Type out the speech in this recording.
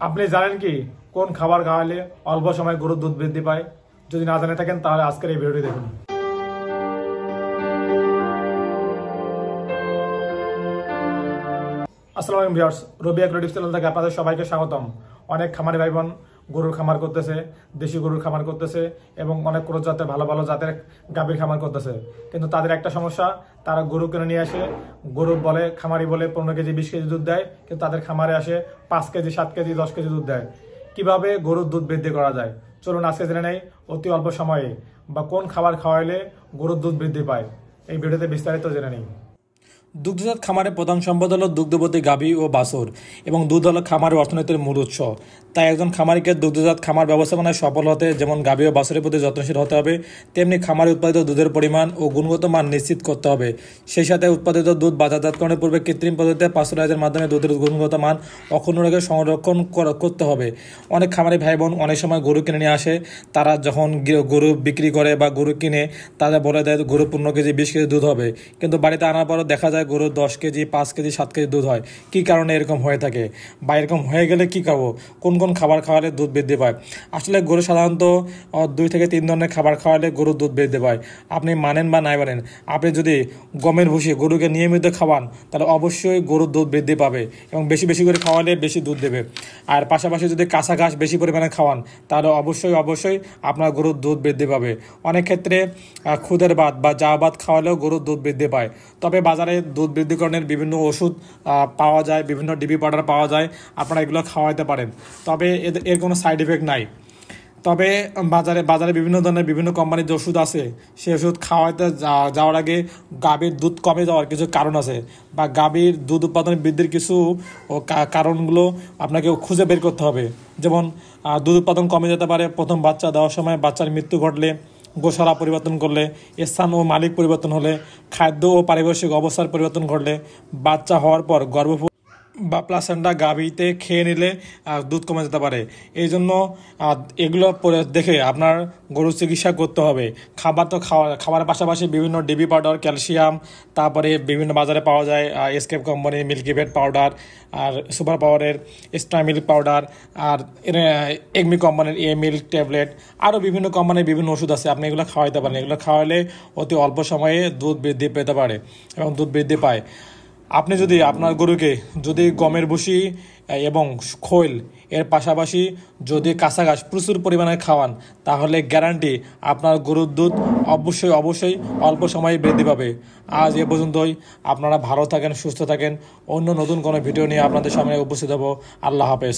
আপনি জানেন কি কোন খাবার খাওয়ালে অল্প সময় গরুর দুধ বৃদ্ধি পায়? যদি না জেনে থাকেন তাহলে আজকের এই ভিডিওটি দেখুন। আসসালামু আলাইকুম ভিউয়ার্স, রবি এগ্রো টিপস চ্যানেল থেকে আপনাদের সবাইকে স্বাগতম। অনেক খামারি ভাই বোন গরুর খামার করতেছে, দেশি গরুর খামার করতেছে এবং অনেক ক্রস জাতের ভালো ভালো জাতের গাভীর খামার করতেছে। কিন্তু তাদের একটা সমস্যা, তারা গরু কিনে নিয়ে আসে, গরু বলে খামারি বলে 15 কেজি 20 কেজি দুধ দেয়, কিন্তু তাদের খামারে আসে 5 কেজি 7 কেজি 10 কেজি দুধ দেয়। কিভাবে গরুর দুধ বৃদ্ধি করা যায় চলুন আজকে জেনে নেই অতি অল্প সময়ে, বা কোন খাবার খাওয়াইলে গরুর দুধ বৃদ্ধি পায়। এই ভিডিওতে বিস্তারিত জেনে নেই। দুগ্ধজাত খামারের প্রধান সম্পদ হলো দুগ্ধবতী গাভী ও বাছুর, এবং দুধ হলো খামারের অর্থনীতির মূল উৎস। তাই একজন খামারিকে দুগ্ধজাত খামার ব্যবস্থাপনায় সফল হতে যেমন গাভী ও বাছুরের প্রতি যত্নশীল হতে হবে, তেমনি খামারে উৎপাদিত দুধের পরিমাণ ও গুণগত মান নিশ্চিত করতে হবে। সেই সাথে উৎপাদিত দুধ বাজারজাতকরণের পূর্বে কৃত্রিম পদ্ধতিতে পাস্তুরাইজের মাধ্যমে দুধের গুণগত মান অক্ষুণ্ণ রেখে সংরক্ষণ করতে হবে। অনেক খামারি ভাই বোন অনেক সময় গরু কিনে নিয়ে আসে, তারা যখন গরু বিক্রি করে বা গরু কিনে তাদের বলে দেয় গরু 15 কেজি 20 কেজি দুধ হবে, কিন্তু বাড়িতে আনার পরও দেখা যায় গরু 10 কেজি 5 কেজি 7 কেজি দুধ হয়। কী কারণে এরকম হয়ে থাকে বা এরকম হয়ে গেলে কী খাবো, কোন কোন খাবার খাওয়ালে দুধ বৃদ্ধি পায়? আসলে গরু সাধারণত 2 থেকে 3 ধরনের খাবার খাওয়ালে গরুর দুধ বৃদ্ধি পায়। আপনি মানেন বা নাই মানেন, আপনি যদি গমের ভুসি গরুকে নিয়মিত খাওয়ান তাহলে অবশ্যই গরুর দুধ বৃদ্ধি পাবে এবং বেশি বেশি করে খাওয়ালে বেশি দুধ দেবে। আর পাশাপাশি যদি কাঁচা ঘাস বেশি পরিমাণে খাওয়ান তাহলে অবশ্যই আপনার গরুর দুধ বৃদ্ধি পাবে। অনেক ক্ষেত্রে খুদের ভাত বা যা ভাত খাওয়ালেও গরুর দুধ বৃদ্ধি পায়। তবে বাজারে দুধ বৃদ্ধিকরণের বিভিন্ন ওষুধ পাওয়া যায়, বিভিন্ন ডিবি পাউডার পাওয়া যায়, আপনারা এগুলো খাওয়াইতে পারেন। তবে এর কোনো সাইড এফেক্ট নাই। তবে বাজারে বিভিন্ন ধরনের বিভিন্ন কোম্পানির যে ওষুধ আছে, সেই ওষুধ খাওয়াইতে যাওয়ার আগে গাভীর দুধ কমে যাওয়ার কিছু কারণ আছে, বা গাভীর দুধ উৎপাদন বৃদ্ধির কিছু কারণগুলো আপনাকে খুঁজে বের করতে হবে। যেমন দুধ উৎপাদন কমে যেতে পারে প্রথম বাচ্চা দেওয়ার সময়, বাচ্চার মৃত্যু ঘটলে, গোশালা পরিবর্তন করলে, স্থান ও মালিক পরিবর্তন হলে, খাদ্য ও পারিপার্শ্বিক অবস্থার পরিবর্তন ঘটলে, বাচ্চা হওয়ার পর গর্ভপাত বা প্লাসেন্টা গাভীতে খেয়ে নিলে দুধ কমে যেতে পারে। এই জন্য এগুলো দেখে আপনার গরুর চিকিৎসা করতে হবে। খাবার তো খাবারের পাশাপাশি বিভিন্ন ডিবি পাউডার, ক্যালসিয়াম, তারপরে বিভিন্ন বাজারে পাওয়া যায় এসকেপ কোম্পানির মিল্কিভেট পাউডার, আর সুপার পাওয়ারের এক্সট্রা মিল্ক পাউডার, আর এগমি কোম্পানির মিল্ক ট্যাবলেট, আরও বিভিন্ন কোম্পানির বিভিন্ন ওষুধ আছে, আপনি এগুলো খাওয়াইতে পারেন। এগুলো খাওয়ালে অতি অল্প সময়ে দুধ বৃদ্ধি পেতে পারে এবং দুধ বৃদ্ধি পায়। আপনি যদি আপনার গরুকে গমের ভুসি এবং খৈল এর পাশাপাশি যদি কাঁচা ঘাস প্রচুর পরিমাণে খাওয়ান, তাহলে গ্যারান্টি আপনার গরুর দুধ অবশ্যই অল্প সময়ে বৃদ্ধি পাবে। আজ এ পর্যন্তই। আপনারা ভালো থাকেন, সুস্থ থাকেন। অন্য নতুন কোনো ভিডিও নিয়ে আপনাদের সামনে উপস্থিত হব। আল্লাহ হাফেজ।